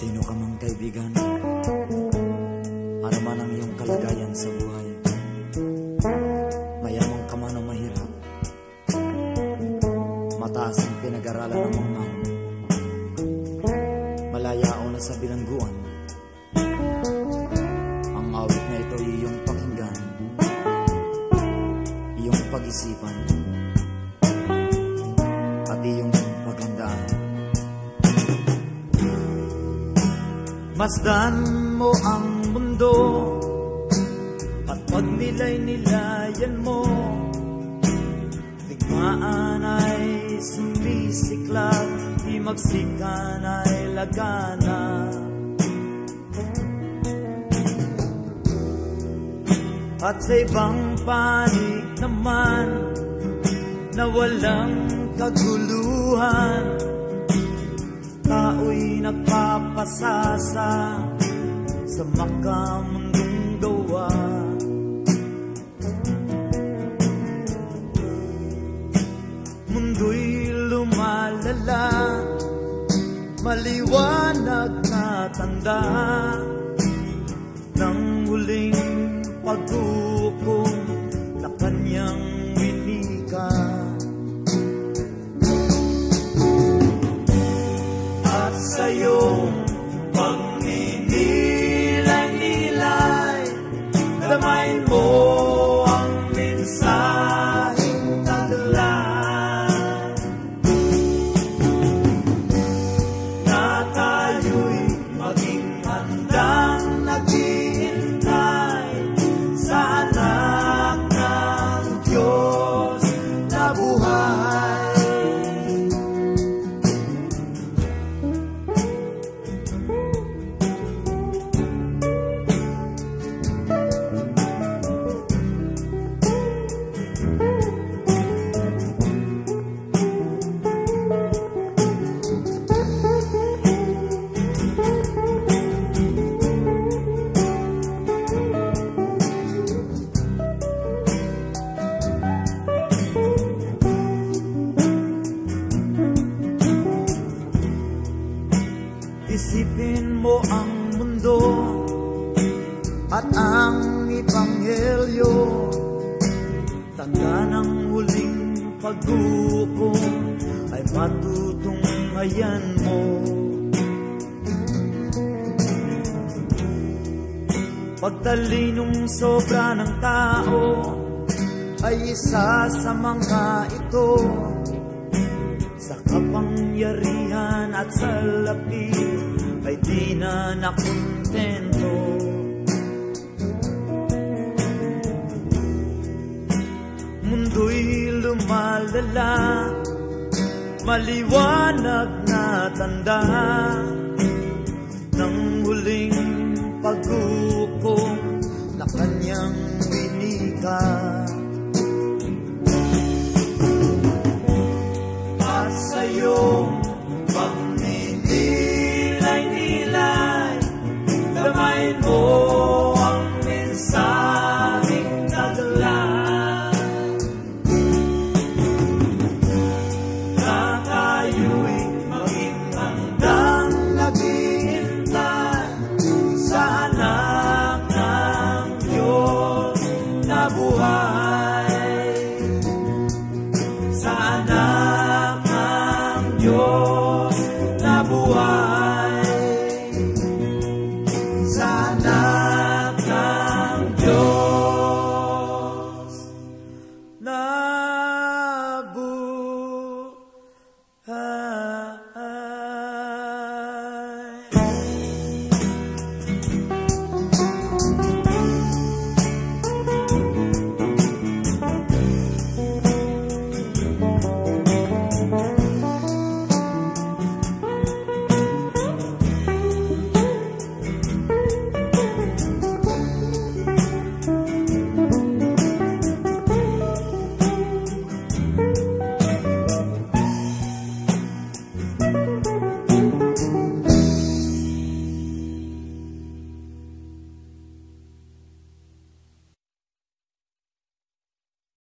Sino ka mang kaibigan, ano man ang iyong kalagayan sa buhay, mayaman ka man o mahirap, mataas ang pinag-aralan ng mong malaya o nasa bilangguan, ang awit na ito ay iyong pakinggan, iyong pag-isipan, at iyong paghandaan. Masdan mo ang mundo at pagnilay-nilayan mo, digmaan ay sumisiklat, himagsikan ay lagana. At sa ibang panig naman na walang kaguluhan, tao'y nagpapasasa sa makamundong gawa. Mundo'y lumalala, maliwanag na tanda ng huling paghukom na kanyang winika. Sa iyong pagninilay-nilay, damayin mo ang mensaheng tagla na tayo'y maging handang naghihintay sa anak ng Diyos na buhay. Isipin mo ang mundo at ang Ebanghelyo, tanda ng huling paghukom ay matutunghayan mo. Pagtalinong sobra ng tao ay isa sa mga ito, sa kapangyarihan at sa lapid ay di na nakontento. Mundo'y lumalala, maliwanag na tanda ng huling paghukom na kanyang winika. At sa iyong pagninilay-nilay, damayin mo ang mensaheng tagla na tayo'y maging handang naghihintay sa anak ng Diyos na buhay. Sa anak ng Diyos na buhay.